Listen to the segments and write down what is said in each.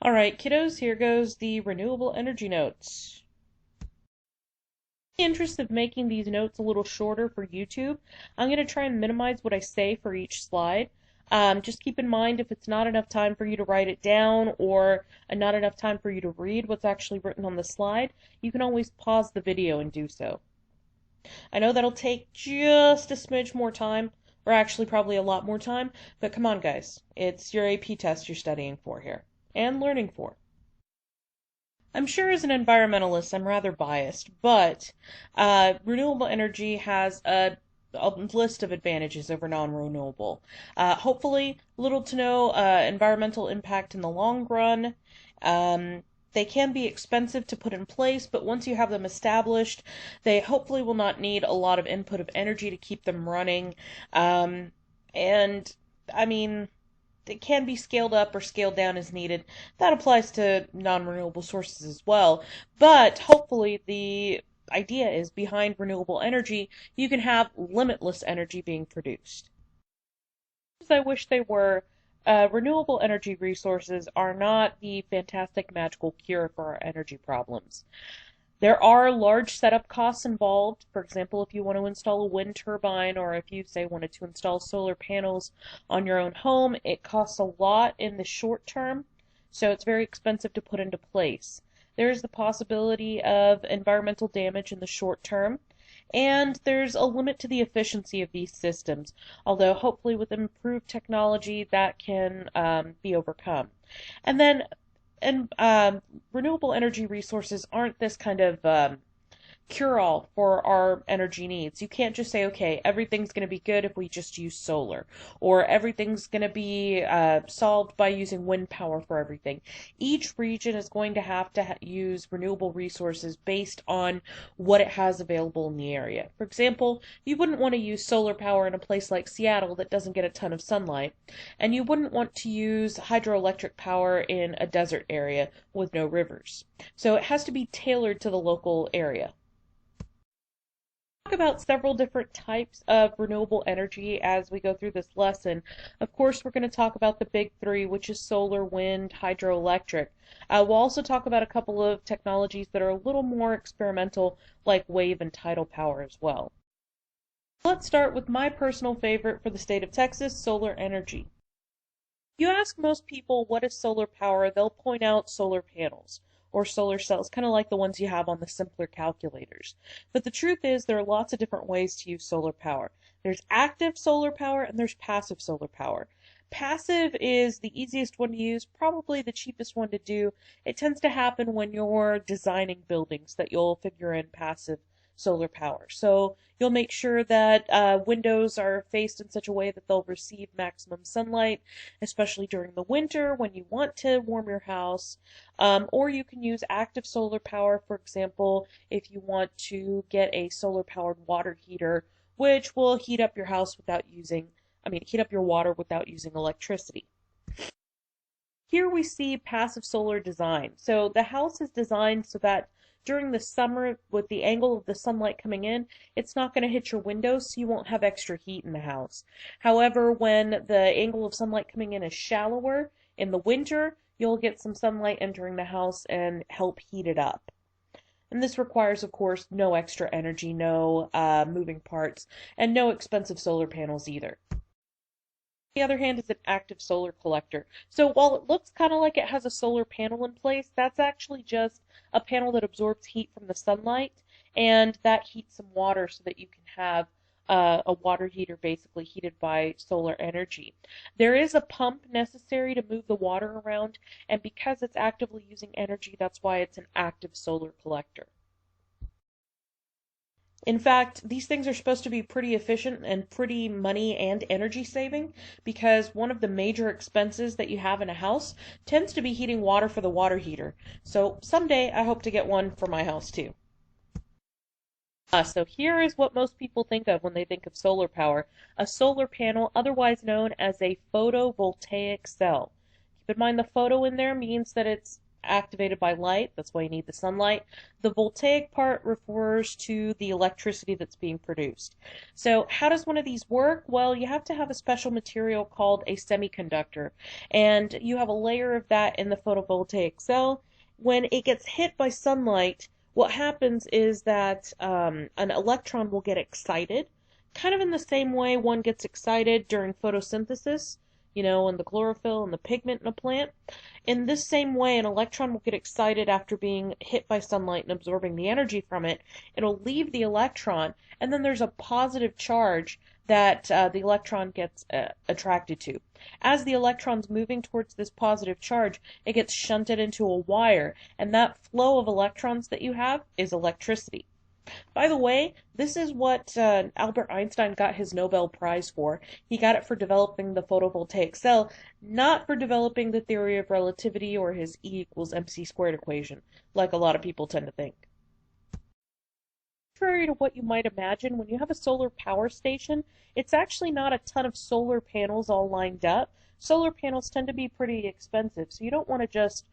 Alright, kiddos, here goes the renewable energy notes. In the interest of making these notes a little shorter for YouTube, I'm going to try and minimize what I say for each slide. Just keep in mind if it's not enough time for you to write it down or not enough time for you to read what's actually written on the slide, you can always pause the video and do so. I know that'll take just a smidge more time, or actually probably a lot more time, but come on guys, it's your AP test you're studying for here. And learning for. I'm sure as an environmentalist I'm rather biased, but renewable energy has a list of advantages over non-renewable. Hopefully, little to no environmental impact in the long run. They can be expensive to put in place, but once you have them established, they hopefully will not need a lot of input of energy to keep them running. And, I mean, it can be scaled up or scaled down as needed. That applies to non-renewable sources as well. But hopefully the idea is behind renewable energy, you can have limitless energy being produced. As I wish they were, renewable energy resources are not the fantastic magical cure for our energy problems. There are large setup costs involved. For example, if you want to install a wind turbine or if you, say, wanted to install solar panels on your own home, it costs a lot in the short term, so it's very expensive to put into place. There is the possibility of environmental damage in the short term, and there's a limit to the efficiency of these systems, although hopefully with improved technology that can be overcome. And then renewable energy resources aren't this kind of cure-all for our energy needs. You can't just say, okay, everything's going to be good if we just use solar, or everything's going to be solved by using wind power for everything. Each region is going to have to use renewable resources based on what it has available in the area. For example, you wouldn't want to use solar power in a place like Seattle that doesn't get a ton of sunlight, and you wouldn't want to use hydroelectric power in a desert area with no rivers. So it has to be tailored to the local area. Talk about several different types of renewable energy as we go through this lesson. Of course, we're going to talk about the big three, which is solar, wind, hydroelectric. We'll also talk about a couple of technologies that are a little more experimental, like wave and tidal power as well. Let's start with my personal favorite for the state of Texas, solar energy. If you ask most people what is solar power, they'll point out solar panels or solar cells, kind of like the ones you have on the simpler calculators. But the truth is there are lots of different ways to use solar power. There's active solar power and there's passive solar power. Passive is the easiest one to use, probably the cheapest one to do. It tends to happen when you're designing buildings that you'll figure in passive solar power. So you'll make sure that windows are faced in such a way that they'll receive maximum sunlight, especially during the winter when you want to warm your house. Or you can use active solar power, for example, if you want to get a solar powered water heater, which will heat up your house without using, heat up your water without using electricity. Here we see passive solar design. So the house is designed so that during the summer, with the angle of the sunlight coming in, it's not going to hit your windows, so you won't have extra heat in the house. However, when the angle of sunlight coming in is shallower in the winter, you'll get some sunlight entering the house and help heat it up. And this requires, of course, no extra energy, no moving parts, and no expensive solar panels either. On the other hand is an active solar collector. So while it looks kind of like it has a solar panel in place, that's actually just a panel that absorbs heat from the sunlight, and that heats some water so that you can have a water heater basically heated by solar energy. There is a pump necessary to move the water around, and because it's actively using energy, that's why it's an active solar collector. In fact, these things are supposed to be pretty efficient and pretty money and energy saving because one of the major expenses that you have in a house tends to be heating water for the water heater. So someday I hope to get one for my house too. So here is what most people think of when they think of solar power. A solar panel, otherwise known as a photovoltaic cell. Keep in mind the photo in there means that it's activated by light. That's why you need the sunlight. The voltaic part refers to the electricity that's being produced. So how does one of these work? Well, you have to have a special material called a semiconductor, and you have a layer of that in the photovoltaic cell. When it gets hit by sunlight, what happens is that an electron will get excited, kind of in the same way one gets excited during photosynthesis, in the chlorophyll and the pigment in a plant. In this same way, an electron will get excited after being hit by sunlight and absorbing the energy from it. It'll leave the electron, and then there's a positive charge that the electron gets attracted to. As the electron's moving towards this positive charge, it gets shunted into a wire, and that flow of electrons that you have is electricity. By the way, this is what Albert Einstein got his Nobel Prize for. He got it for developing the photovoltaic cell, not for developing the theory of relativity or his E=mc² equation, like a lot of people tend to think. Contrary to what you might imagine, when you have a solar power station, it's actually not a ton of solar panels all lined up. Solar panels tend to be pretty expensive, so you don't want to just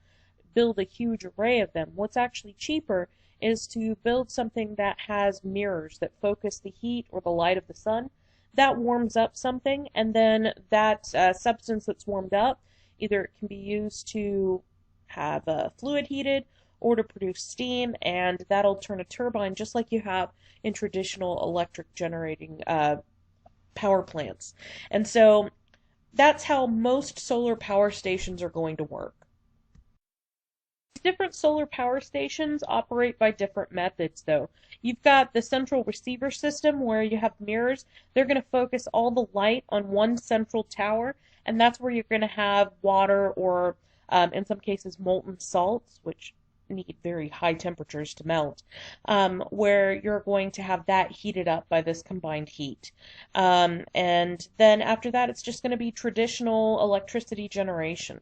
build a huge array of them. What's actually cheaper is to build something that has mirrors that focus the heat or the light of the sun. That warms up something, and then that substance that's warmed up, either it can be used to have fluid heated or to produce steam, and that'll turn a turbine just like you have in traditional electric generating power plants. And so that's how most solar power stations are going to work. Different solar power stations operate by different methods, though. You've got the central receiver system where you have mirrors. They're going to focus all the light on one central tower, and that's where you're going to have water or, in some cases, molten salts, which need very high temperatures to melt, where you're going to have that heated up by this combined heat. And then after that, it's just going to be traditional electricity generation.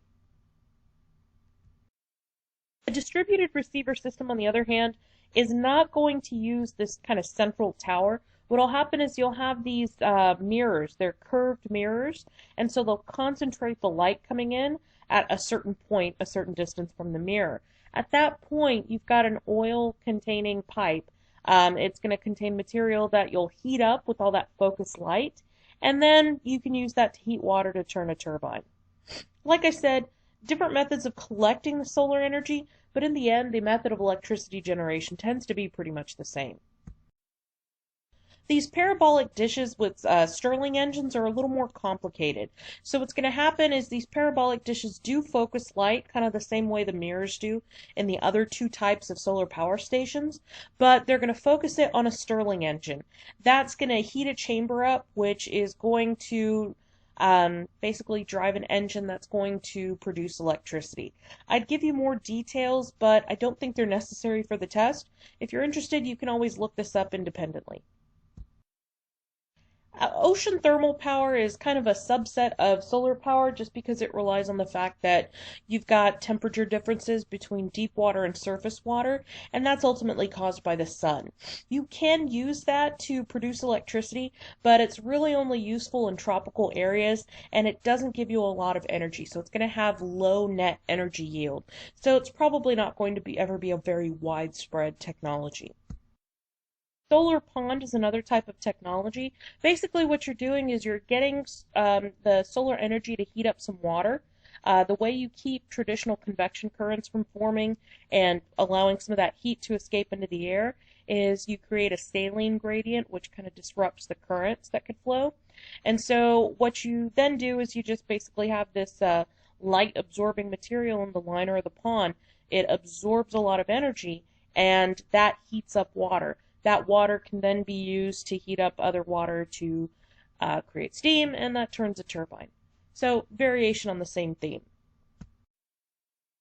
A distributed receiver system, on the other hand, is not going to use this kind of central tower. What will happen is you'll have these mirrors. They're curved mirrors, and so they'll concentrate the light coming in at a certain point, a certain distance from the mirror. At that point, you've got an oil-containing pipe. It's going to contain material that you'll heat up with all that focused light, and then you can use that to heat water to turn a turbine. Like I said, different methods of collecting the solar energy, but in the end, the method of electricity generation tends to be pretty much the same. These parabolic dishes with Stirling engines are a little more complicated. So what's going to happen is these parabolic dishes do focus light, kind of the same way the mirrors do in the other two types of solar power stations, but they're going to focus it on a Stirling engine. That's going to heat a chamber up, which is going to basically drive an engine that's going to produce electricity. I'd give you more details, but I don't think they're necessary for the test. If you're interested, you can always look this up independently. Ocean thermal power is kind of a subset of solar power just because it relies on the fact that you've got temperature differences between deep water and surface water, and that's ultimately caused by the sun. You can use that to produce electricity, but it's really only useful in tropical areas, and it doesn't give you a lot of energy, so it's going to have low net energy yield. So it's probably not going to ever be a very widespread technology. Solar pond is another type of technology. Basically what you're doing is you're getting the solar energy to heat up some water. The way you keep traditional convection currents from forming and allowing some of that heat to escape into the air is you create a saline gradient, which kind of disrupts the currents that could flow. And so what you then do is you just basically have this light absorbing material in the liner of the pond. It absorbs a lot of energy, and that heats up water. That water can then be used to heat up other water to create steam, and that turns a turbine. So, variation on the same theme.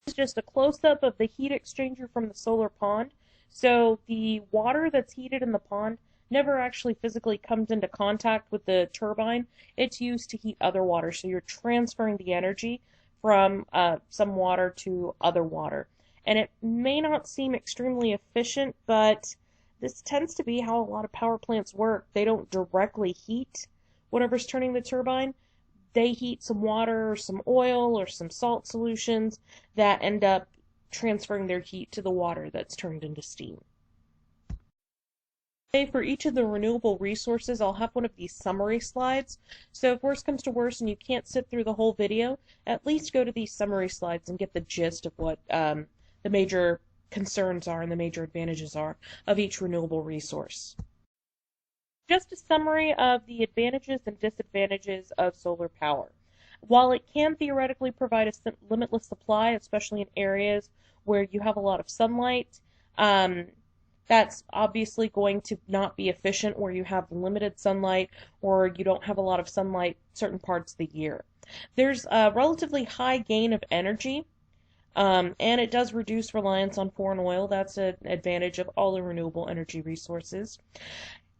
This is just a close-up of the heat exchanger from the solar pond. So, the water that's heated in the pond never actually physically comes into contact with the turbine. It's used to heat other water, so you're transferring the energy from some water to other water. And it may not seem extremely efficient, but this tends to be how a lot of power plants work. They don't directly heat whatever's turning the turbine. They heat some water or some oil or some salt solutions that end up transferring their heat to the water that's turned into steam. Okay, for each of the renewable resources, I'll have one of these summary slides. So if worse comes to worse and you can't sit through the whole video, at least go to these summary slides and get the gist of what the major concerns are and the major advantages are of each renewable resource. Just a summary of the advantages and disadvantages of solar power. While it can theoretically provide a limitless supply, especially in areas where you have a lot of sunlight, that's obviously going to not be efficient where you have limited sunlight or you don't have a lot of sunlight certain parts of the year. There's a relatively high gain of energy, and it does reduce reliance on foreign oil. That's an advantage of all the renewable energy resources.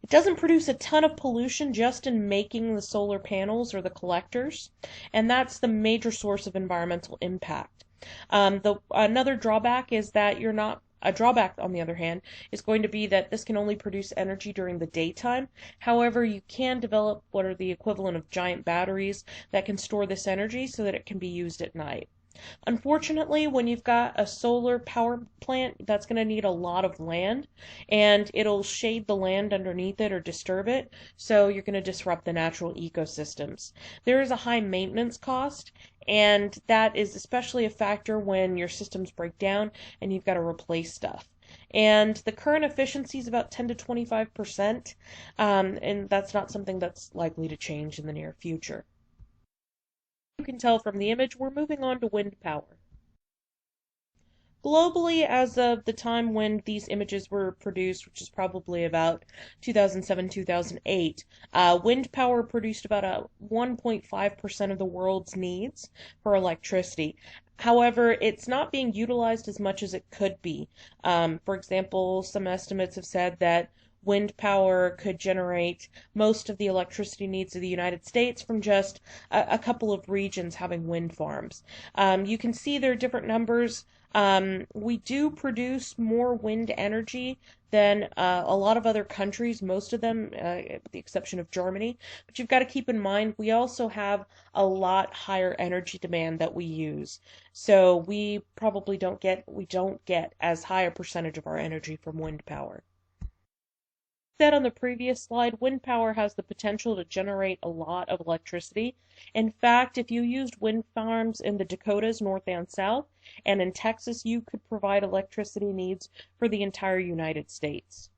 It doesn't produce a ton of pollution just in making the solar panels or the collectors, and that's the major source of environmental impact. Another drawback is that you're not a drawback, on the other hand, is going to be that this can only produce energy during the daytime. However, you can develop what are the equivalent of giant batteries that can store this energy so that it can be used at night. Unfortunately, when you've got a solar power plant, that's going to need a lot of land, and it'll shade the land underneath it or disturb it, so you're going to disrupt the natural ecosystems. There is a high maintenance cost, and that is especially a factor when your systems break down and you've got to replace stuff. And the current efficiency is about 10 to 25%, and that's not something that's likely to change in the near future. You can tell from the image, we're moving on to wind power. Globally, as of the time when these images were produced, which is probably about 2007-2008, wind power produced about 1.5% of the world's needs for electricity. However, it's not being utilized as much as it could be. For example, some estimates have said that wind power could generate most of the electricity needs of the United States from just a couple of regions having wind farms. You can see there are different numbers. We do produce more wind energy than a lot of other countries, most of them, with the exception of Germany. But you've got to keep in mind, we also have a lot higher energy demand that we use. So we probably don't get as high a percentage of our energy from wind power. Said on the previous slide, wind power has the potential to generate a lot of electricity. In fact, if you used wind farms in the Dakotas, north and south, and in Texas, you could provide electricity needs for the entire United States.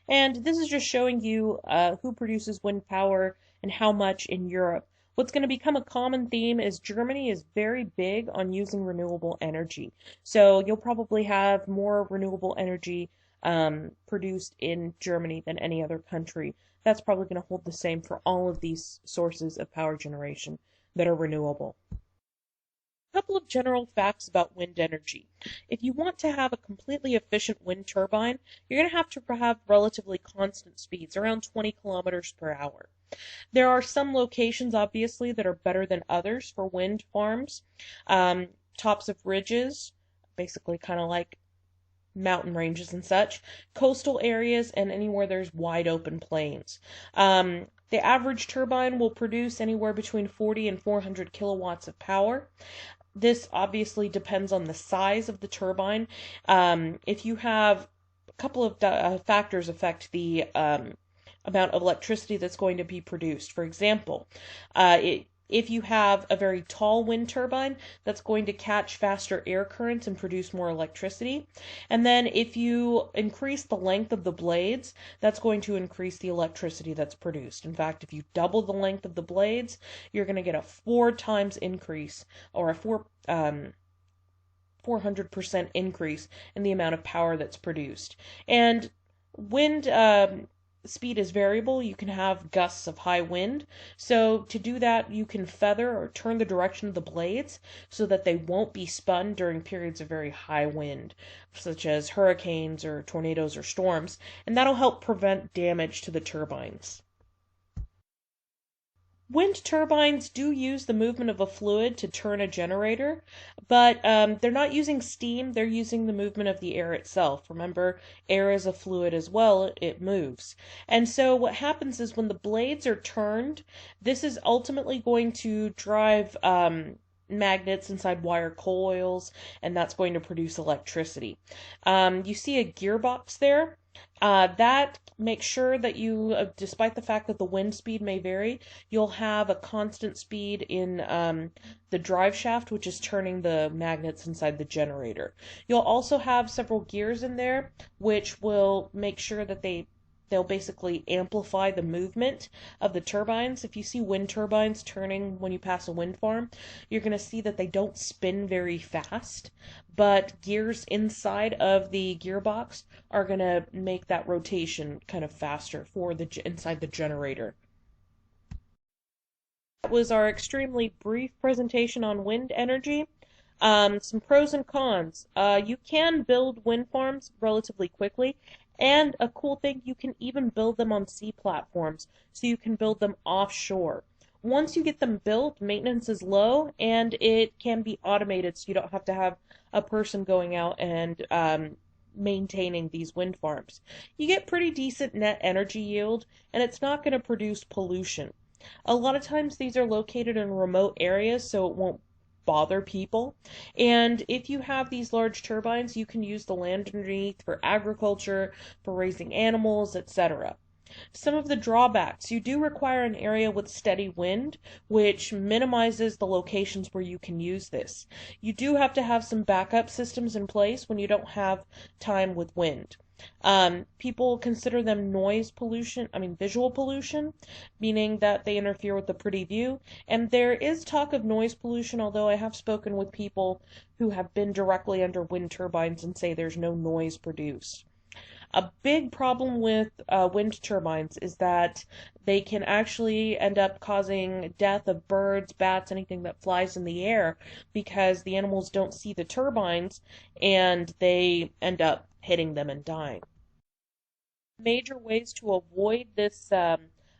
And this is just showing you who produces wind power and how much in Europe. What's going to become a common theme is Germany is very big on using renewable energy. So you'll probably have more renewable energy produced in Germany than any other country. That's probably going to hold the same for all of these sources of power generation that are renewable. A couple of general facts about wind energy. If you want to have a completely efficient wind turbine, you're going to have relatively constant speeds, around 20 kilometers per hour. There are some locations, obviously, that are better than others for wind farms. Tops of ridges, basically kind of like mountain ranges and such, coastal areas, and anywhere there's wide open plains. The average turbine will produce anywhere between 40 and 400 kilowatts of power. This obviously depends on the size of the turbine. If you have a couple of factors affect the amount of electricity that's going to be produced. For example, if you have a very tall wind turbine, that's going to catch faster air currents and produce more electricity. And then if you increase the length of the blades, that's going to increase the electricity that's produced. In fact, if you double the length of the blades, you're going to get a 4 times increase, or a 400% increase in the amount of power that's produced. And wind speed is variable. You can have gusts of high wind. So to do that, you can feather or turn the direction of the blades so that they won't be spun during periods of very high wind, such as hurricanes or tornadoes or storms, and that'll help prevent damage to the turbines. Wind turbines do use the movement of a fluid to turn a generator, but they're not using steam, they're using the movement of the air itself. Remember, air is a fluid as well, it moves. And so what happens is when the blades are turned, this is ultimately going to drive magnets inside wire coils, and that's going to produce electricity. You see a gearbox there. That makes sure that you, despite the fact that the wind speed may vary, you'll have a constant speed in the drive shaft, which is turning the magnets inside the generator. You'll also have several gears in there, which will make sure that they'll basically amplify the movement of the turbines. If you see wind turbines turning when you pass a wind farm, you're going to see that they don't spin very fast, but gears inside of the gearbox are going to make that rotation kind of faster for the inside the generator. That was our extremely brief presentation on wind energy. Some pros and cons. You can build wind farms relatively quickly, and a cool thing, you can even build them on sea platforms, so you can build them offshore. Once you get them built, maintenance is low, and it can be automated, so you don't have to have a person going out and maintaining these wind farms. You get pretty decent net energy yield, and it's not going to produce pollution. A lot of times these are located in remote areas, so it won't bother people. And if you have these large turbines, you can use the land underneath for agriculture, for raising animals, etc. Some of the drawbacks: you do require an area with steady wind, which minimizes the locations where you can use this. You do have to have some backup systems in place when you don't have time with wind. People consider them noise pollution, visual pollution, meaning that they interfere with the pretty view. And there is talk of noise pollution, although I have spoken with people who have been directly under wind turbines and say there's no noise produced. A big problem with wind turbines is that they can actually end up causing death of birds, bats, anything that flies in the air, because the animals don't see the turbines and they end up hitting them and dying. Major ways to avoid this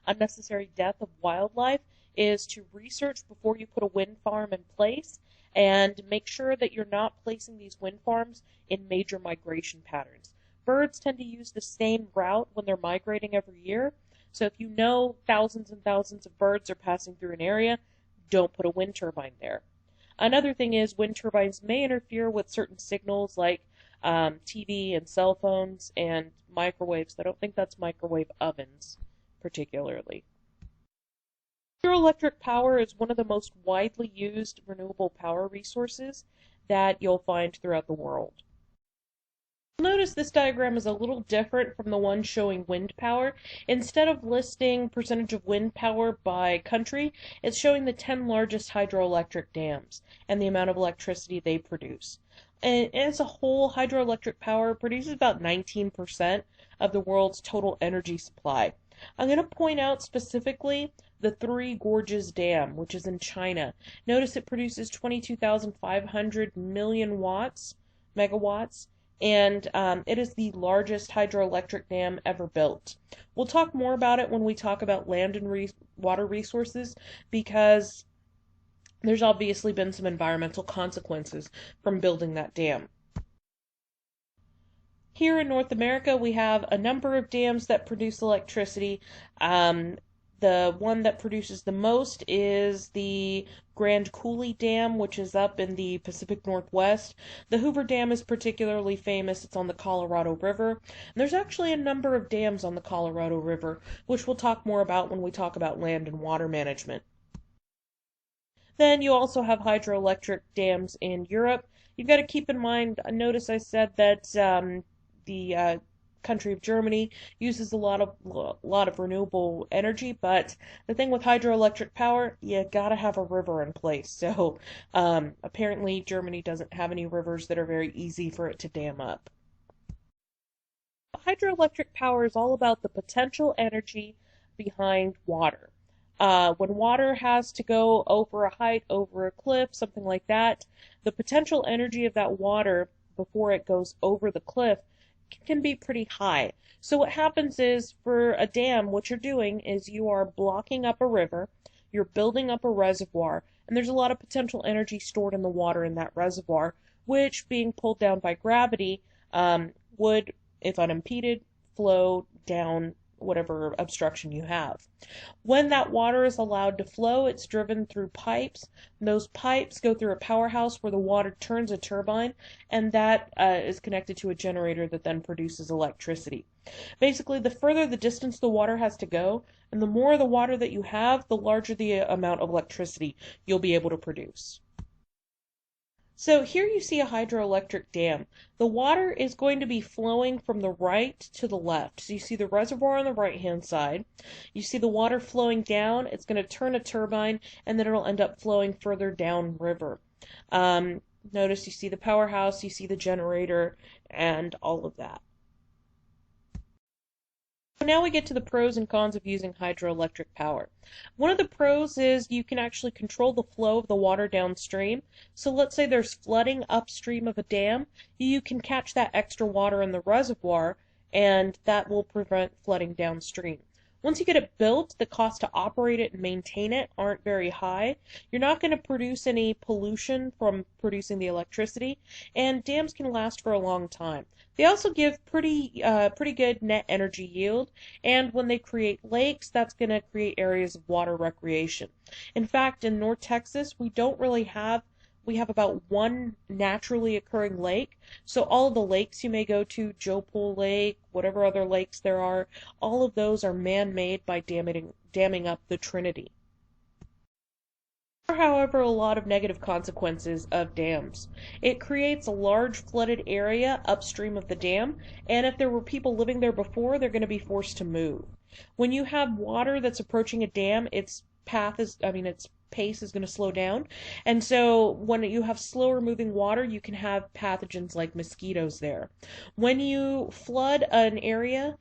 unnecessary death of wildlife is to research before you put a wind farm in place, and make sure that you're not placing these wind farms in major migration patterns. Birds tend to use the same route when they're migrating every year, so if you know thousands and thousands of birds are passing through an area, don't put a wind turbine there. Another thing is wind turbines may interfere with certain signals like TV and cell phones and microwaves. I don't think that's microwave ovens particularly. Hydroelectric power is one of the most widely used renewable power resources that you'll find throughout the world. Notice this diagram is a little different from the one showing wind power. Instead of listing percentage of wind power by country, it's showing the 10 largest hydroelectric dams and the amount of electricity they produce. And as a whole, hydroelectric power produces about 19% of the world's total energy supply. I'm going to point out specifically the Three Gorges Dam, which is in China. Notice it produces 22,500 million megawatts, and it is the largest hydroelectric dam ever built. We'll talk more about it when we talk about land and water resources, because there's obviously been some environmental consequences from building that dam. Here in North America, we have a number of dams that produce electricity. The one that produces the most is the Grand Coulee Dam, which is up in the Pacific Northwest. The Hoover Dam is particularly famous. It's on the Colorado River. And there's actually a number of dams on the Colorado River, which we'll talk more about when we talk about land and water management. Then you also have hydroelectric dams in Europe. You've got to keep in mind, notice I said that the country of Germany uses a lot of renewable energy, but the thing with hydroelectric power, you gotta have a river in place. So apparently Germany doesn't have any rivers that are very easy for it to dam up. Hydroelectric power is all about the potential energy behind water. When water has to go over a height, over a cliff, something like that, the potential energy of that water before it goes over the cliff can be pretty high. So what happens is, for a dam, what you're doing is you are blocking up a river, you're building up a reservoir, and there's a lot of potential energy stored in the water in that reservoir, which, being pulled down by gravity, would, if unimpeded, flow down whatever obstruction you have. When that water is allowed to flow, it's driven through pipes, and those pipes go through a powerhouse where the water turns a turbine, and that is connected to a generator that then produces electricity. Basically, the further the distance the water has to go, and the more the water that you have, the larger the amount of electricity you'll be able to produce. So here you see a hydroelectric dam. The water is going to be flowing from the right to the left. So you see the reservoir on the right-hand side. You see the water flowing down. It's going to turn a turbine, and then it'll end up flowing further down river. Notice you see the powerhouse, you see the generator, and all of that. Now we get to the pros and cons of using hydroelectric power. One of the pros is you can actually control the flow of the water downstream. So let's say there's flooding upstream of a dam, you can catch that extra water in the reservoir, and that will prevent flooding downstream. Once you get it built, the cost to operate it and maintain it aren't very high. You're not going to produce any pollution from producing the electricity, and dams can last for a long time. They also give pretty good net energy yield, and when they create lakes, that's going to create areas of water recreation. In fact, in North Texas, we have about one naturally occurring lake. So all of the lakes you may go to, Joe Pool Lake, whatever other lakes there are, all of those are man-made by damming up the Trinity. There are, however, a lot of negative consequences of dams. It creates a large flooded area upstream of the dam, and if there were people living there before, they're going to be forced to move. When you have water that's approaching a dam, its pace is going to slow down. And so when you have slower moving water, you can have pathogens like mosquitoes there. When you flood an area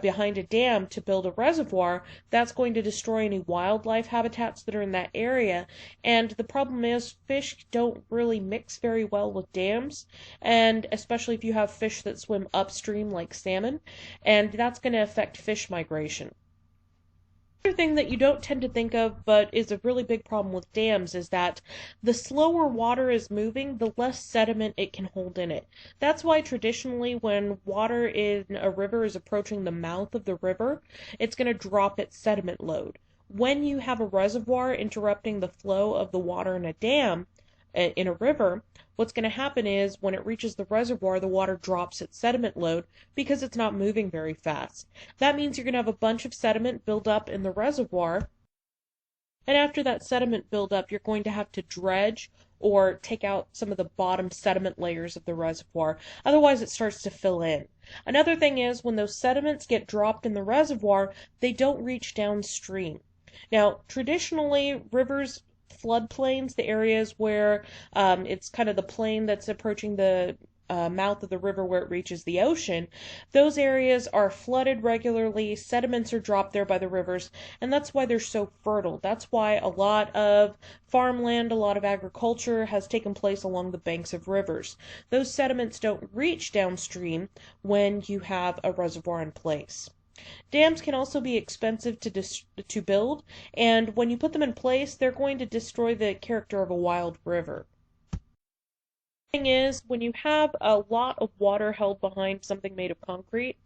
behind a dam to build a reservoir, that's going to destroy any wildlife habitats that are in that area. And the problem is fish don't really mix very well with dams, and especially if you have fish that swim upstream like salmon, and that's going to affect fish migration. Another thing that you don't tend to think of, but is a really big problem with dams, is that the slower water is moving, the less sediment it can hold in it. That's why traditionally when water in a river is approaching the mouth of the river, it's going to drop its sediment load. When you have a reservoir interrupting the flow of the water in a dam, in a river, what's going to happen is when it reaches the reservoir, the water drops its sediment load because it's not moving very fast. That means you're going to have a bunch of sediment build up in the reservoir, and after that sediment build up, you're going to have to dredge or take out some of the bottom sediment layers of the reservoir. Otherwise, it starts to fill in. Another thing is when those sediments get dropped in the reservoir, they don't reach downstream. Now, traditionally, rivers, floodplains, the areas where it's kind of the plain that's approaching the mouth of the river where it reaches the ocean, those areas are flooded regularly, sediments are dropped there by the rivers, and that's why they're so fertile. That's why a lot of farmland, a lot of agriculture has taken place along the banks of rivers. Those sediments don't reach downstream when you have a reservoir in place. Dams can also be expensive to build, and when you put them in place, they're going to destroy the character of a wild river. The thing is, when you have a lot of water held behind something made of concrete,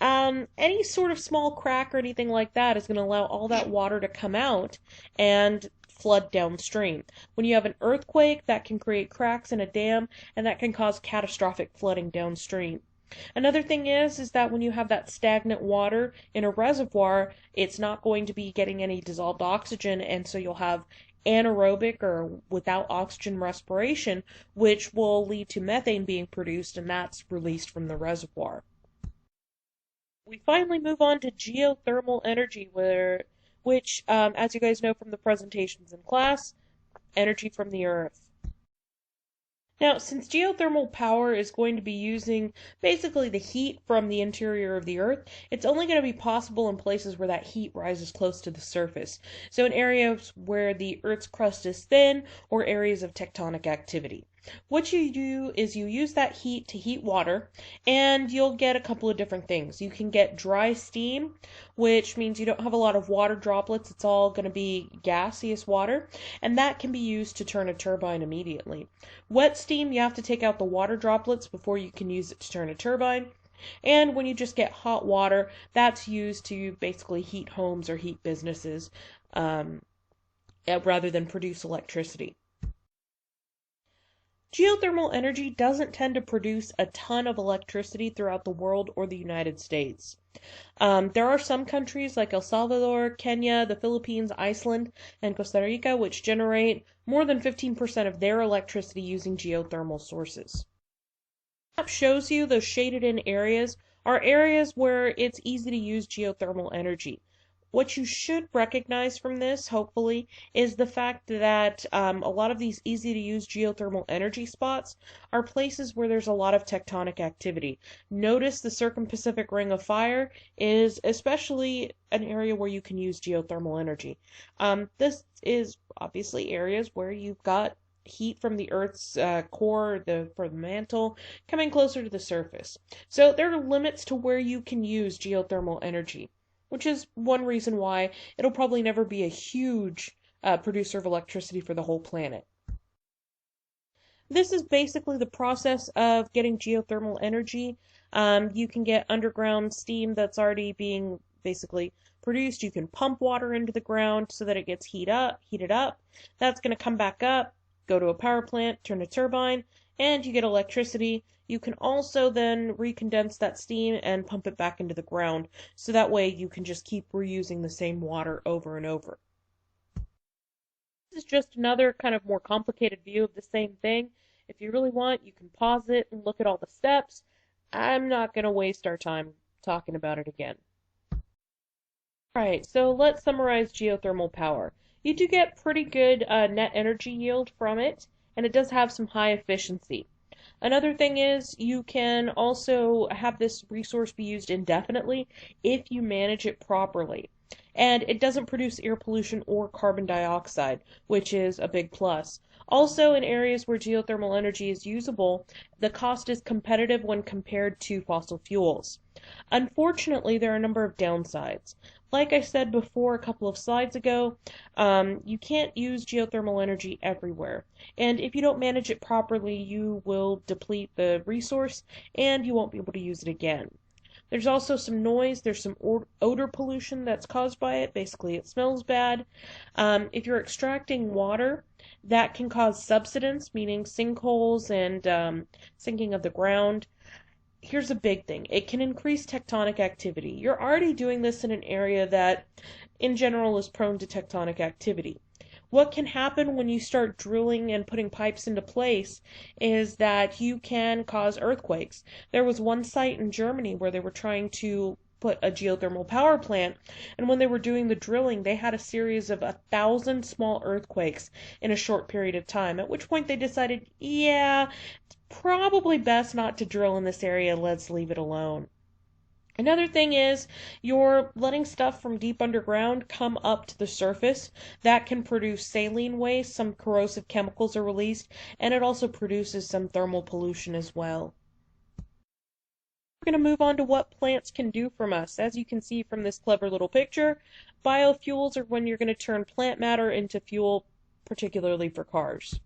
any sort of small crack or anything like that is going to allow all that water to come out and flood downstream. When you have an earthquake, that can create cracks in a dam, and that can cause catastrophic flooding downstream. Another thing is that when you have that stagnant water in a reservoir, it's not going to be getting any dissolved oxygen, and so you'll have anaerobic or without oxygen respiration, which will lead to methane being produced, and that's released from the reservoir. We finally move on to geothermal energy, which, as you guys know from the presentations in class, energy from the earth. Now, since geothermal power is going to be using basically the heat from the interior of the Earth, it's only going to be possible in places where that heat rises close to the surface. So in areas where the Earth's crust is thin or areas of tectonic activity. What you do is you use that heat to heat water, and you'll get a couple of different things. You can get dry steam, which means you don't have a lot of water droplets. It's all going to be gaseous water, and that can be used to turn a turbine immediately. Wet steam, you have to take out the water droplets before you can use it to turn a turbine. And when you just get hot water, that's used to basically heat homes or heat businesses um, rather than produce electricity. Geothermal energy doesn't tend to produce a ton of electricity throughout the world or the United States. There are some countries like El Salvador, Kenya, the Philippines, Iceland, and Costa Rica which generate more than 15% of their electricity using geothermal sources. The map shows you those shaded in areas are areas where it's easy to use geothermal energy. What you should recognize from this, hopefully, is the fact that a lot of these easy to use geothermal energy spots are places where there's a lot of tectonic activity. Notice the Circum-Pacific Ring of Fire is especially an area where you can use geothermal energy. This is obviously areas where you've got heat from the Earth's core, from the mantle, coming closer to the surface. So there are limits to where you can use geothermal energy, which is one reason why it'll probably never be a huge producer of electricity for the whole planet. This is basically the process of getting geothermal energy. You can get underground steam that's already being basically produced. You can pump water into the ground so that it gets heated up. That's going to come back up, go to a power plant, turn a turbine, and you get electricity. You can also then recondense that steam and pump it back into the ground, so that way you can just keep reusing the same water over and over. This is just another kind of more complicated view of the same thing. If you really want, you can pause it and look at all the steps. I'm not going to waste our time talking about it again. Alright, so let's summarize geothermal power. You do get pretty good net energy yield from it, and it does have some high efficiency. Another thing is you can also have this resource be used indefinitely if you manage it properly. And it doesn't produce air pollution or carbon dioxide, which is a big plus. Also, in areas where geothermal energy is usable, the cost is competitive when compared to fossil fuels. Unfortunately, there are a number of downsides. Like I said before a couple of slides ago, you can't use geothermal energy everywhere. And if you don't manage it properly, you will deplete the resource and you won't be able to use it again. There's also some noise, there's some odor pollution that's caused by it. Basically, it smells bad. If you're extracting water, that can cause subsidence, meaning sinkholes and sinking of the ground. Here's a big thing. It can increase tectonic activity. You're already doing this in an area that, in general, is prone to tectonic activity. What can happen when you start drilling and putting pipes into place is that you can cause earthquakes. There was one site in Germany where they were trying to put a geothermal power plant, and when they were doing the drilling, they had a series of 1,000 small earthquakes in a short period of time, at which point they decided, yeah, it's probably best not to drill in this area, let's leave it alone. Another thing is you're letting stuff from deep underground come up to the surface. That can produce saline waste, some corrosive chemicals are released, and it also produces some thermal pollution as well. We're going to move on to what plants can do from us. As you can see from this clever little picture, biofuels are when you're going to turn plant matter into fuel, particularly for cars.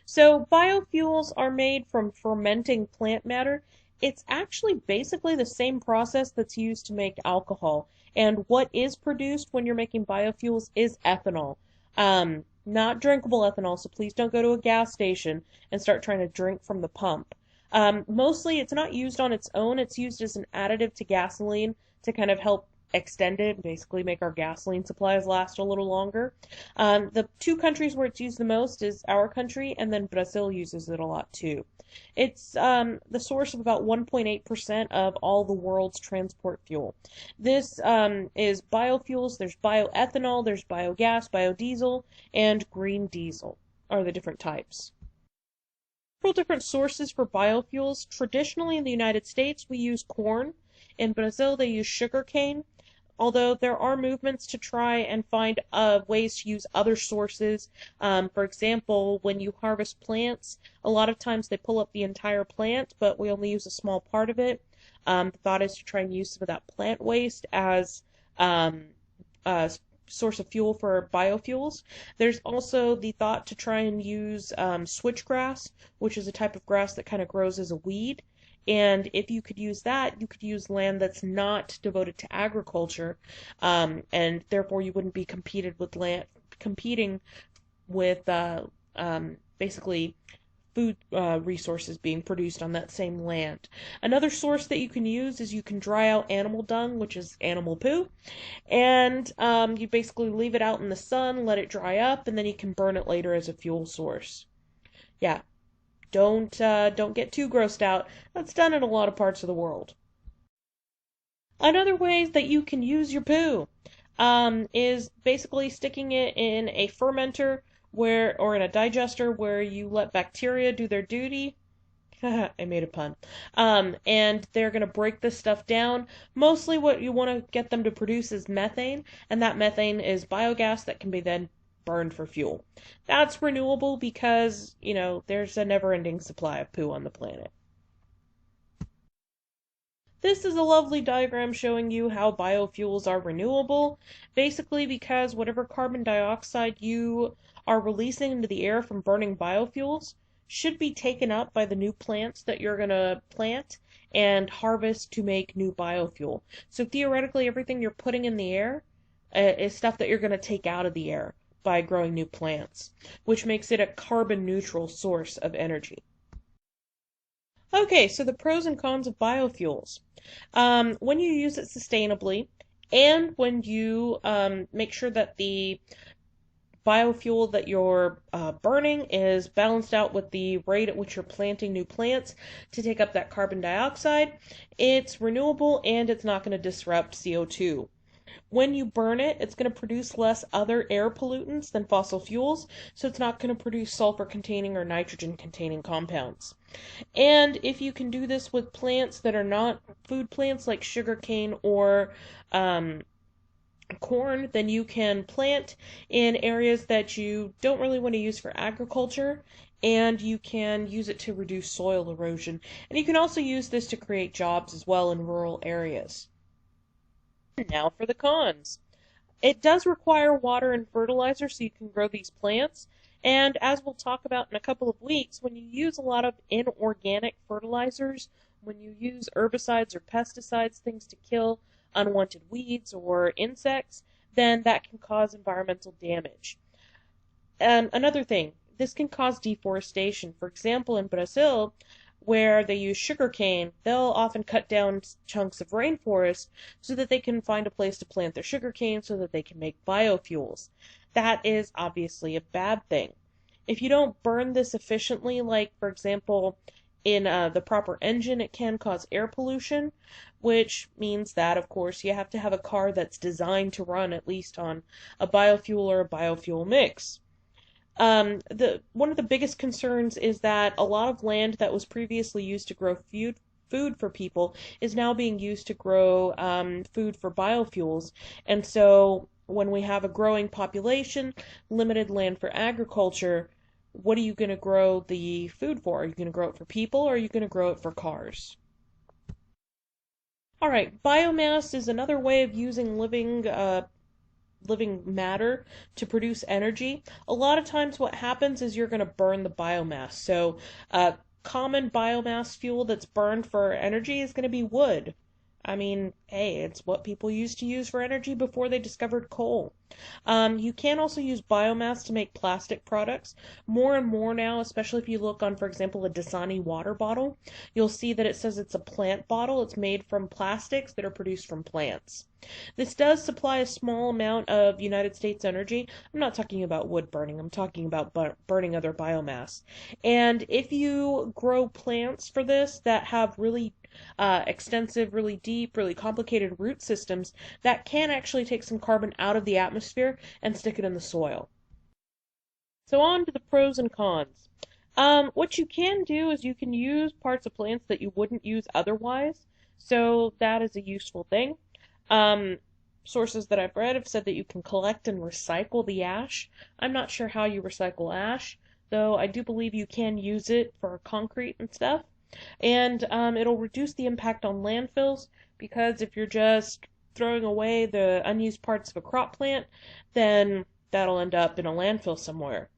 So biofuels are made from fermenting plant matter. It's actually basically the same process that's used to make alcohol. And what is produced when you're making biofuels is ethanol. Not drinkable ethanol, so please don't go to a gas station and start trying to drink from the pump. Mostly it's not used on its own, it's used as an additive to gasoline to kind of help extend it, basically make our gasoline supplies last a little longer. The two countries where it's used the most is our country, and then Brazil uses it a lot too. It's the source of about 1.8% of all the world's transport fuel. This is biofuels, there's bioethanol, there's biogas, biodiesel, and green diesel are the different types. Several different sources for biofuels. Traditionally in the United States we use corn. In Brazil they use sugarcane. Although there are movements to try and find ways to use other sources. For example, when you harvest plants, a lot of times they pull up the entire plant, but we only use a small part of it. The thought is to try and use some of that plant waste as a source of fuel for biofuels. There's also the thought to try and use switchgrass, which is a type of grass that kind of grows as a weed. And if you could use that, you could use land that's not devoted to agriculture, and therefore you wouldn't be competing with basically food resources being produced on that same land. Another source that you can use is you can dry out animal dung, which is animal poo, and you basically leave it out in the sun, let it dry up, and then you can burn it later as a fuel source. Yeah, don't get too grossed out. That's done in a lot of parts of the world. Another way that you can use your poo is basically sticking it in a fermenter or in a digester where you let bacteria do their duty. I made a pun. And they're going to break this stuff down. Mostly what you want to get them to produce is methane, and that methane is biogas that can be then burned for fuel. That's renewable because, there's a never-ending supply of poo on the planet. This is a lovely diagram showing you how biofuels are renewable, basically because whatever carbon dioxide you are releasing into the air from burning biofuels should be taken up by the new plants that you're going to plant and harvest to make new biofuel. So theoretically, everything you're putting in the air is stuff that you're going to take out of the air by growing new plants, which makes it a carbon neutral source of energy. Okay, so the pros and cons of biofuels. When you use it sustainably, and when you make sure that the biofuel that you're burning is balanced out with the rate at which you're planting new plants to take up that carbon dioxide, it's renewable and it's not going to disrupt CO2. When you burn it, it's going to produce less other air pollutants than fossil fuels, so it's not going to produce sulfur-containing or nitrogen-containing compounds. And if you can do this with plants that are not food plants like sugarcane or corn, then you can plant in areas that you don't really want to use for agriculture, and you can use it to reduce soil erosion. And you can also use this to create jobs as well in rural areas. Now for the cons. It does require water and fertilizer so you can grow these plants. And as we'll talk about in a couple of weeks, when you use a lot of inorganic fertilizers, when you use herbicides or pesticides, things to kill unwanted weeds or insects, then that can cause environmental damage. Another thing, this can cause deforestation. For example, in Brazil, where they use sugarcane, they'll often cut down chunks of rainforest so that they can find a place to plant their sugarcane so that they can make biofuels. That is obviously a bad thing. If you don't burn this efficiently, like for example, in the proper engine, it can cause air pollution, which means that, of course, you have to have a car that's designed to run at least on a biofuel or a biofuel mix. One of the biggest concerns is that a lot of land that was previously used to grow food for people is now being used to grow food for biofuels. And so when we have a growing population, limited land for agriculture, what are you going to grow the food for? Are you going to grow it for people or are you going to grow it for cars? All right, biomass is another way of using living matter to produce energy. A lot of times what happens is you're going to burn the biomass. So common biomass fuel that's burned for energy is going to be wood. I mean, hey, it's what people used to use for energy before they discovered coal. You can also use biomass to make plastic products. More and more now, especially if you look on, for example, a Dasani water bottle, you'll see that it says it's a plant bottle. It's made from plastics that are produced from plants. This does supply a small amount of United States energy. I'm not talking about wood burning, I'm talking about burning other biomass. And if you grow plants for this that have really extensive, really deep, really complicated root systems, that can actually take some carbon out of the atmosphere and stick it in the soil. So on to the pros and cons. What you can do is you can use parts of plants that you wouldn't use otherwise, so that is a useful thing. Sources that I've read have said that you can collect and recycle the ash. I'm not sure how you recycle ash, though I do believe you can use it for concrete and stuff. And it'll reduce the impact on landfills because if you're just throwing away the unused parts of a crop plant, then that'll end up in a landfill somewhere.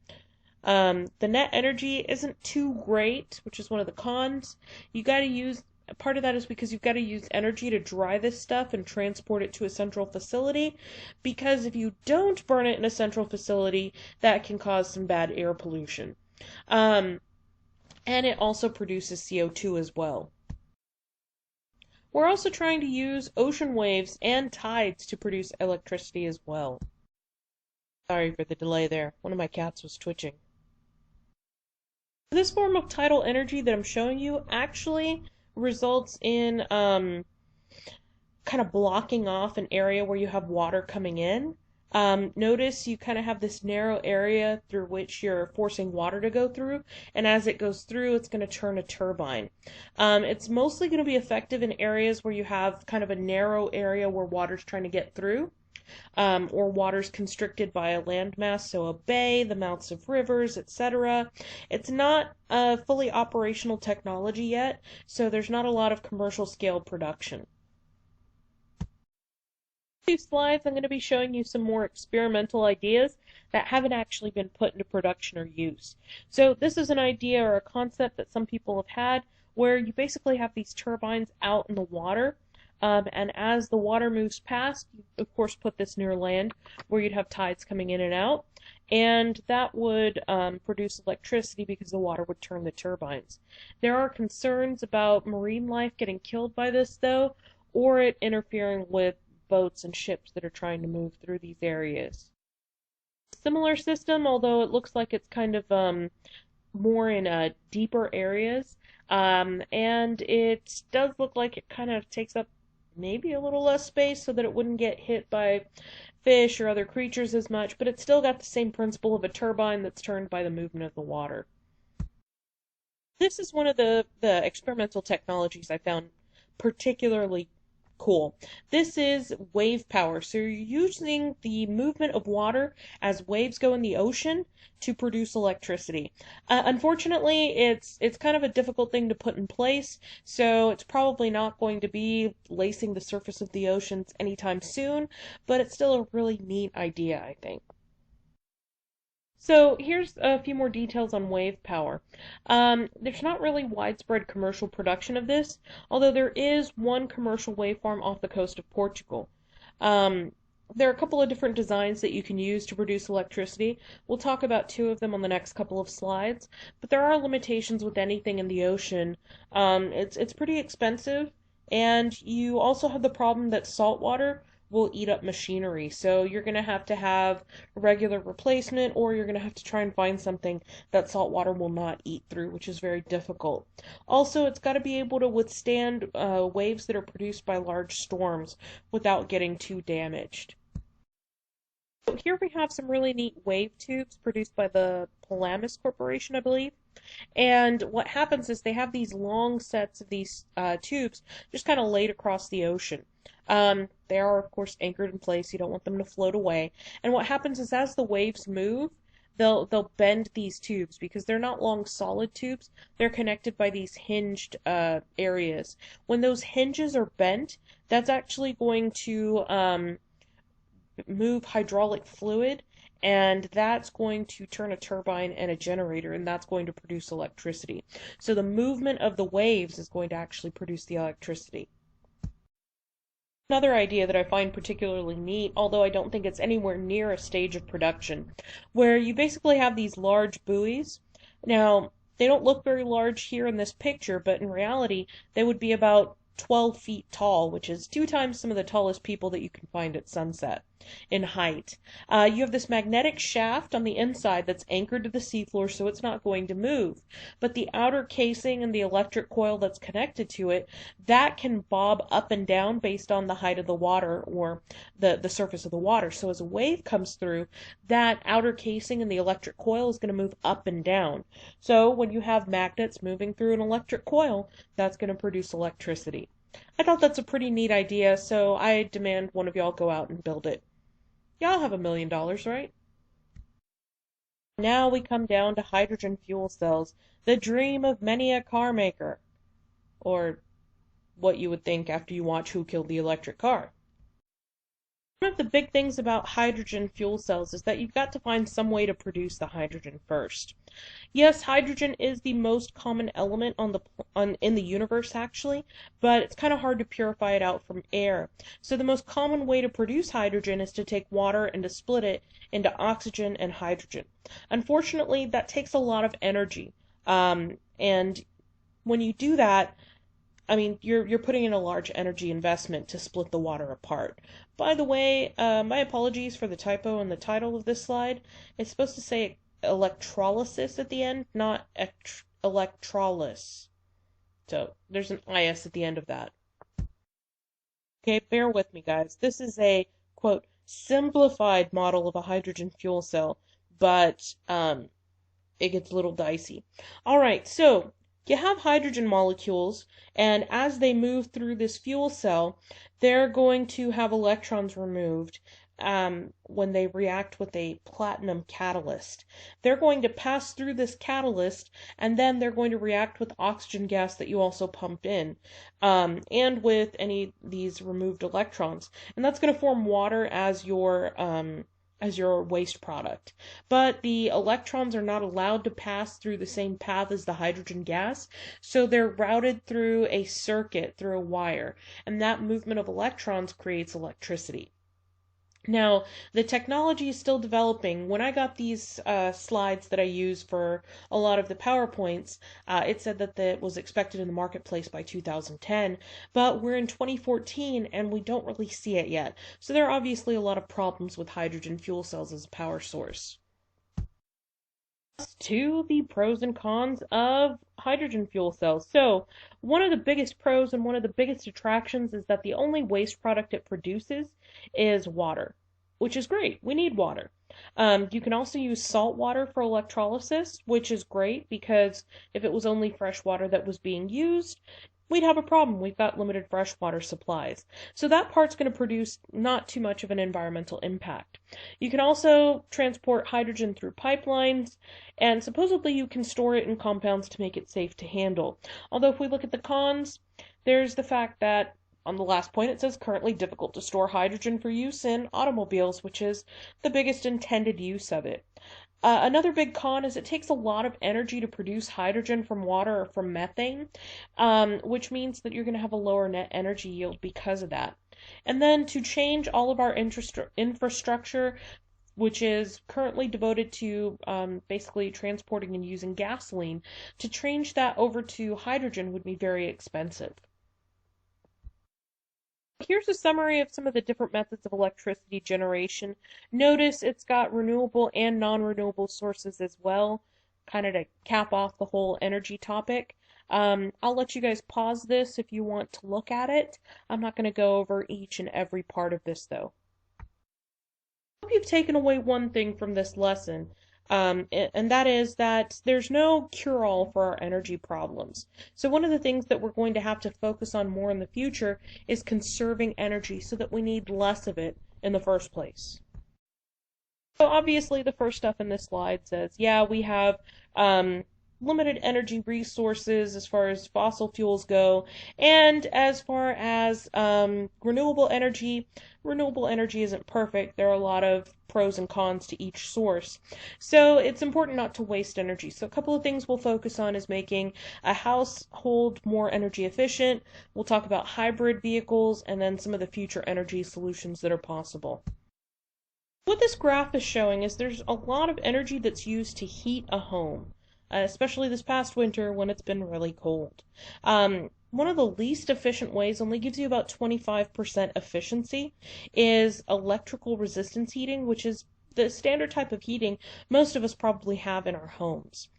The net energy isn't too great, which is one of the cons. You got to use Part of that is because you've got to use energy to dry this stuff and transport it to a central facility. Because if you don't burn it in a central facility, that can cause some bad air pollution. Um, and it also produces CO2 as well. We're also trying to use ocean waves and tides to produce electricity as well. Sorry for the delay there. One of my cats was twitching. This form of tidal energy that I'm showing you actually results in kind of blocking off an area where you have water coming in. Notice you kind of have this narrow area through which you're forcing water to go through, and as it goes through, it's going to turn a turbine. It's mostly going to be effective in areas where you have kind of a narrow area where water's trying to get through. Or water's constricted by a landmass, so a bay, the mouths of rivers, etc. It's not a fully operational technology yet, so there's not a lot of commercial scale production. In 2 slides, I'm going to be showing you some more experimental ideas that haven't actually been put into production or use. So this is an idea or a concept that some people have had where you basically have these turbines out in the water. And as the water moves past, you of course put this near land where you'd have tides coming in and out, and that would produce electricity because the water would turn the turbines. There are concerns about marine life getting killed by this, though, or it interfering with boats and ships that are trying to move through these areas. Similar system, although it looks like it's kind of more in deeper areas, and it does look like it kind of takes up maybe a little less space so that it wouldn't get hit by fish or other creatures as much, but it's still got the same principle of a turbine that's turned by the movement of the water. This is one of the experimental technologies I found particularly cool. This is wave power. So you're using the movement of water as waves go in the ocean to produce electricity. Unfortunately, it's kind of a difficult thing to put in place, so it's probably not going to be lacing the surface of the oceans anytime soon, but it's still a really neat idea, I think. So here's a few more details on wave power. There's not really widespread commercial production of this, although there is one commercial wave farm off the coast of Portugal. There are a couple of different designs that you can use to produce electricity. We'll talk about 2 of them on the next couple of slides, but there are limitations with anything in the ocean. It's pretty expensive, and you also have the problem that salt water will eat up machinery. So you're going to have a regular replacement, or you're going to have to try and find something that salt water will not eat through, which is very difficult. Also, it's got to be able to withstand waves that are produced by large storms without getting too damaged. So here we have some really neat wave tubes produced by the Polamis Corporation, I believe. And what happens is they have these long sets of these tubes just kind of laid across the ocean. They are, of course, anchored in place. You don't want them to float away. And what happens is as the waves move, they'll bend these tubes because they're not long solid tubes. They're connected by these hinged areas. When those hinges are bent, that's actually going to move hydraulic fluid, and that's going to turn a turbine and a generator, and that's going to produce electricity. So the movement of the waves is going to actually produce the electricity. Another idea that I find particularly neat, although I don't think it's anywhere near a stage of production, where you basically have these large buoys. Now, they don't look very large here in this picture, but in reality, they would be about 12 feet tall, which is 2 times some of the tallest people that you can find at sunset in height. You have this magnetic shaft on the inside that's anchored to the seafloor, so it's not going to move. But the outer casing and the electric coil that's connected to it, that can bob up and down based on the height of the water or the surface of the water. So as a wave comes through, that outer casing and the electric coil is going to move up and down. So when you have magnets moving through an electric coil, that's going to produce electricity. I thought that's a pretty neat idea, so I demand one of y'all go out and build it. Y'all have $1 million, right? Now we come down to hydrogen fuel cells, the dream of many a car maker. Or what you would think after you watch Who Killed the Electric Car. One of the big things about hydrogen fuel cells is that you've got to find some way to produce the hydrogen first. Yes, hydrogen is the most common element in the universe actually, but it's kind of hard to purify it out from air. So the most common way to produce hydrogen is to take water and to split it into oxygen and hydrogen. Unfortunately, that takes a lot of energy. And when you do that, I mean, you're putting in a large energy investment to split the water apart. By the way, my apologies for the typo in the title of this slide. It's supposed to say electrolysis at the end, not electrolysis. So there's an is at the end of that. Okay, bear with me, guys. This is a quote simplified model of a hydrogen fuel cell, but it gets a little dicey. All right, so you have hydrogen molecules, and as they move through this fuel cell, they're going to have electrons removed when they react with a platinum catalyst. They're going to pass through this catalyst, and then they're going to react with oxygen gas that you also pumped in, and with any of these removed electrons. And that's going to form water as your waste product. But the electrons are not allowed to pass through the same path as the hydrogen gas, so they're routed through a circuit, through a wire, and that movement of electrons creates electricity. Now, the technology is still developing. When I got these slides that I use for a lot of the PowerPoints, it said that it was expected in the marketplace by 2010, but we're in 2014 and we don't really see it yet. So there are obviously a lot of problems with hydrogen fuel cells as a power source. To the pros and cons of hydrogen fuel cells. So, one of the biggest pros and one of the biggest attractions is that the only waste product it produces is water, which is great. We need water. You can also use salt water for electrolysis, which is great because if it was only fresh water that was being used, we'd have a problem. We've got limited freshwater supplies. So that part's going to produce not too much of an environmental impact. You can also transport hydrogen through pipelines, and supposedly you can store it in compounds to make it safe to handle. Although if we look at the cons, there's the fact that on the last point it says currently difficult to store hydrogen for use in automobiles, which is the biggest intended use of it. Another big con is it takes a lot of energy to produce hydrogen from water or from methane, which means that you're going to have a lower net energy yield because of that. And then to change all of our infrastructure, which is currently devoted to basically transporting and using gasoline, to change that over to hydrogen would be very expensive. Here's a summary of some of the different methods of electricity generation. Notice it's got renewable and non-renewable sources as well, kind of to cap off the whole energy topic. I'll let you guys pause this if you want to look at it. I'm not going to go over each and every part of this though. I hope you've taken away one thing from this lesson. And that is that there's no cure-all for our energy problems. So one of the things that we're going to have to focus on more in the future is conserving energy so that we need less of it in the first place. So obviously the first stuff in this slide says, yeah, we have limited energy resources as far as fossil fuels go, and as far as renewable energy isn't perfect. There are a lot of pros and cons to each source. So it's important not to waste energy. So a couple of things we'll focus on is making a household more energy efficient. We'll talk about hybrid vehicles and then some of the future energy solutions that are possible. What this graph is showing is there's a lot of energy that's used to heat a home, especially this past winter when it's been really cold. One of the least efficient ways, only gives you about 25% efficiency, is electrical resistance heating, which is the standard type of heating most of us probably have in our homes.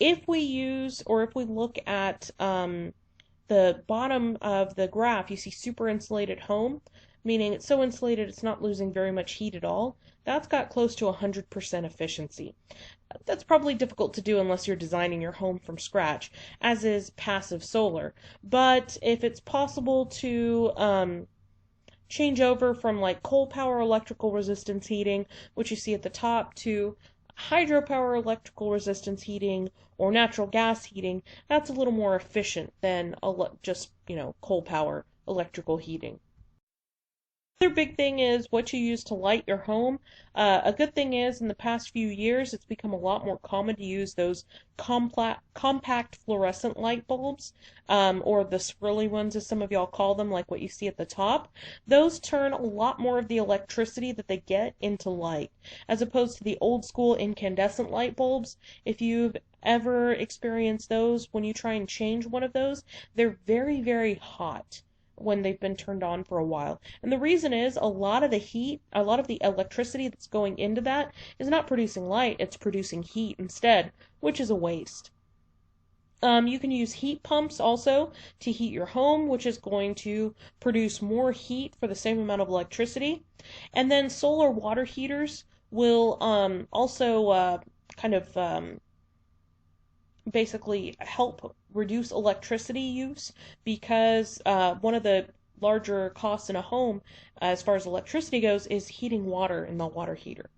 If we use, or if we look at the bottom of the graph, you see super insulated home, meaning it's so insulated it's not losing very much heat at all. That's got close to 100% efficiency. That's probably difficult to do unless you're designing your home from scratch, as is passive solar. But if it's possible to change over from like coal power electrical resistance heating, which you see at the top, to hydropower electrical resistance heating or natural gas heating, that's a little more efficient than just, coal power electrical heating. Other big thing is what you use to light your home. A good thing is in the past few years, it's become a lot more common to use those compact fluorescent light bulbs, or the swirly ones, as some of y'all call them, like what you see at the top. Those turn a lot more of the electricity that they get into light, as opposed to the old school incandescent light bulbs. If you've ever experienced those, when you try and change one of those, they're very, very hot when they've been turned on for a while. And the reason is a lot of the heat, a lot of the electricity that's going into that is not producing light, it's producing heat instead, which is a waste. You can use heat pumps also to heat your home, which is going to produce more heat for the same amount of electricity. And then solar water heaters will also kind of basically help reduce electricity use because one of the larger costs in a home as far as electricity goes is heating water in the water heater.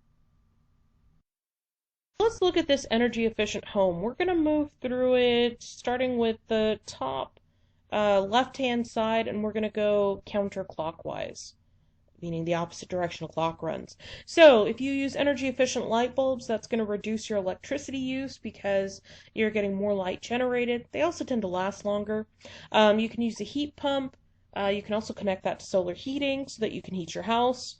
Let's look at this energy efficient home. We're going to move through it starting with the top left hand side, and we're going to go counterclockwise, meaning the opposite direction a clock runs. So if you use energy efficient light bulbs, that's going to reduce your electricity use because you're getting more light generated. They also tend to last longer. You can use a heat pump. You can also connect that to solar heating so that you can heat your house.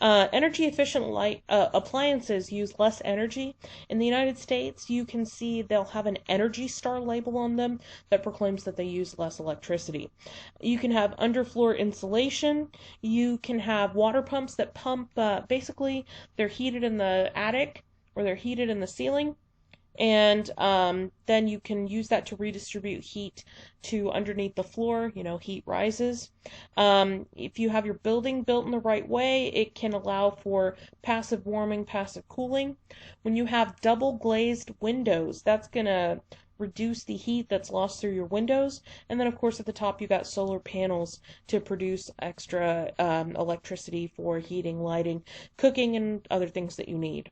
Energy efficient light appliances use less energy. In the United States, you can see they'll have an Energy Star label on them that proclaims that they use less electricity. You can have underfloor insulation. You can have water pumps that pump, basically, they're heated in the attic or they're heated in the ceiling. And then you can use that to redistribute heat to underneath the floor. Heat rises. If you have your building built in the right way, it can allow for passive warming, passive cooling. When you have double glazed windows, that's going to reduce the heat that's lost through your windows. And then, of course, at the top, you got solar panels to produce extra electricity for heating, lighting, cooking, and other things that you need.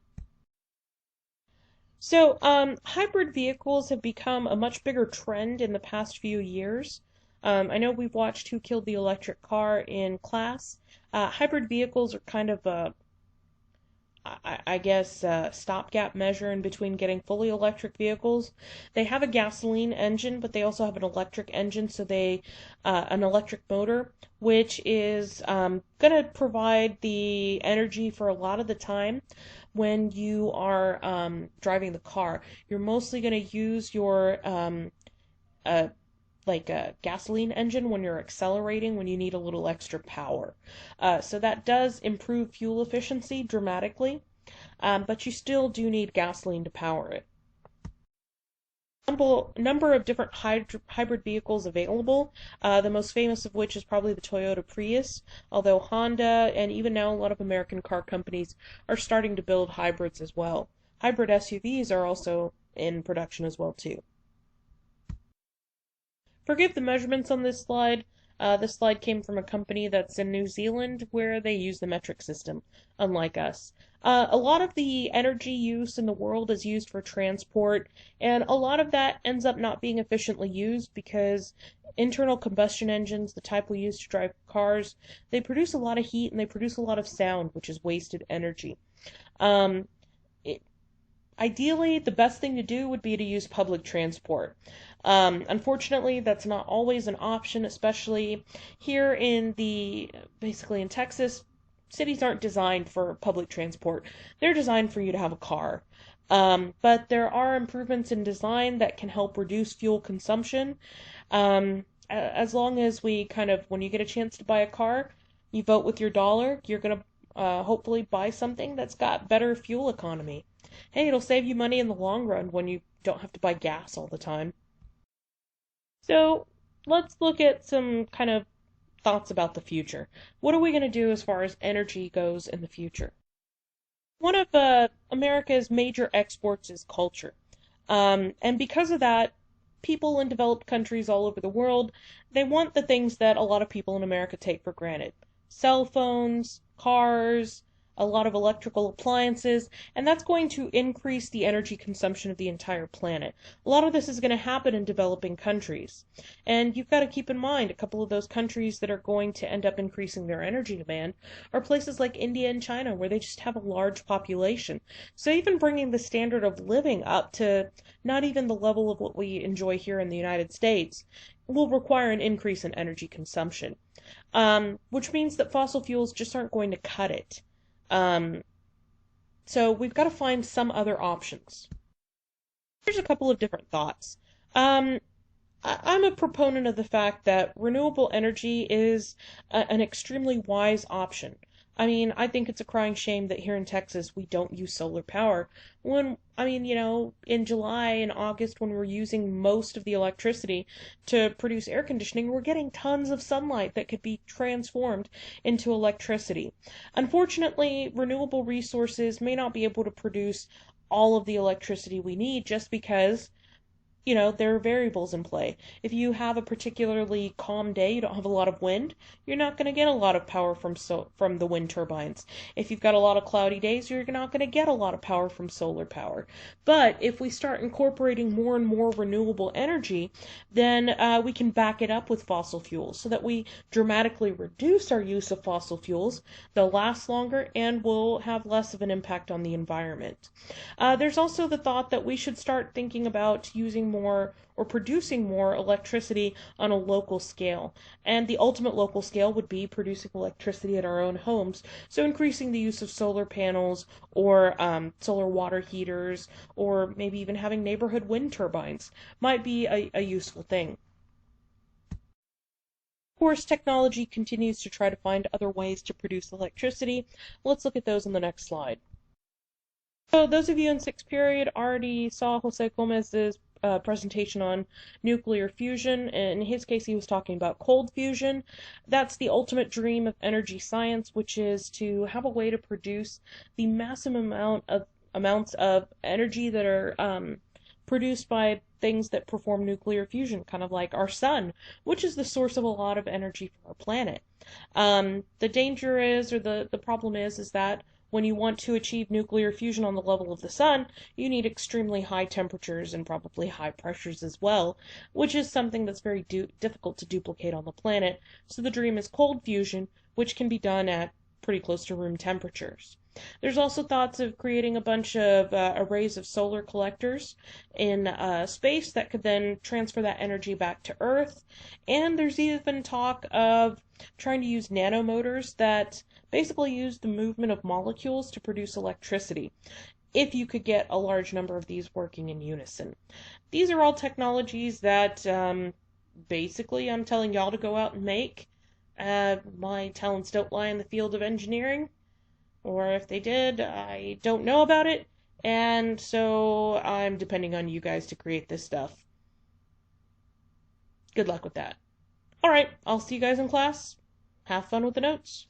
So, hybrid vehicles have become a much bigger trend in the past few years. I know we've watched Who Killed the Electric Car in class. Hybrid vehicles are kind of a, I guess, stopgap measure in between getting fully electric vehicles. They have a gasoline engine, but they also have an electric engine, so an electric motor, which is going to provide the energy for a lot of the time when you are driving the car. You're mostly going to use your like a gasoline engine when you're accelerating, when you need a little extra power. So that does improve fuel efficiency dramatically, but you still do need gasoline to power it. Number of different hybrid vehicles available, the most famous of which is probably the Toyota Prius, although Honda and even now a lot of American car companies are starting to build hybrids as well. Hybrid SUVs are also in production as well too. Forgive the measurements on this slide. This slide came from a company that's in New Zealand where they use the metric system, unlike us. A lot of the energy use in the world is used for transport, and a lot of that ends up not being efficiently used because internal combustion engines, the type we use to drive cars, they produce a lot of heat and they produce a lot of sound, which is wasted energy. Ideally, the best thing to do would be to use public transport. Unfortunately, that's not always an option, especially here basically in Texas. Cities aren't designed for public transport. They're designed for you to have a car. But there are improvements in design that can help reduce fuel consumption. As long as when you get a chance to buy a car, you vote with your dollar, you're going to hopefully buy something that's got better fuel economy. Hey, it'll save you money in the long run when you don't have to buy gas all the time. So let's look at some kind of thoughts about the future. What are we going to do as far as energy goes in the future? One of America's major exports is culture. And because of that, people in developed countries all over the world, they want the things that a lot of people in America take for granted. Cell phones, cars, a lot of electrical appliances, and that's going to increase the energy consumption of the entire planet. A lot of this is going to happen in developing countries. And you've got to keep in mind a couple of those countries that are going to end up increasing their energy demand are places like India and China, where they just have a large population. So even bringing the standard of living up to not even the level of what we enjoy here in the United States will require an increase in energy consumption, which means that fossil fuels just aren't going to cut it. Um, so we've got to find some other options. Here's a couple of different thoughts. Um, I'm a proponent of the fact that renewable energy is an extremely wise option. I mean, I think it's a crying shame that here in Texas we don't use solar power. In July and August when we're using most of the electricity to produce air conditioning, we're getting tons of sunlight that could be transformed into electricity. Unfortunately, renewable resources may not be able to produce all of the electricity we need just because there are variables in play. If you have a particularly calm day, you don't have a lot of wind, you're not going to get a lot of power from the wind turbines. If you've got a lot of cloudy days, you're not going to get a lot of power from solar power. But if we start incorporating more and more renewable energy, then we can back it up with fossil fuels so that we dramatically reduce our use of fossil fuels. They'll last longer and will have less of an impact on the environment. There's also the thought that we should start thinking about using more or producing more electricity on a local scale. And the ultimate local scale would be producing electricity at our own homes. So increasing the use of solar panels or solar water heaters or maybe even having neighborhood wind turbines might be a useful thing. Of course, technology continues to try to find other ways to produce electricity. Let's look at those in the next slide. So those of you in sixth period already saw Jose Gomez's presentation on nuclear fusion. In his case, he was talking about cold fusion. That's the ultimate dream of energy science, which is to have a way to produce the massive amounts of energy that are produced by things that perform nuclear fusion, kind of like our sun, which is the source of a lot of energy for our planet. The danger is, or the problem is that when you want to achieve nuclear fusion on the level of the sun, you need extremely high temperatures and probably high pressures as well, which is something that's very difficult to duplicate on the planet. So the dream is cold fusion, which can be done at pretty close to room temperatures. There's also thoughts of creating a bunch of arrays of solar collectors in space that could then transfer that energy back to Earth. And there's even talk of trying to use nanomotors that basically use the movement of molecules to produce electricity, if you could get a large number of these working in unison. These are all technologies that basically I'm telling y'all to go out and make. My talents don't lie in the field of engineering, or if they did, I don't know about it, and so I'm depending on you guys to create this stuff. Good luck with that. Alright, I'll see you guys in class. Have fun with the notes.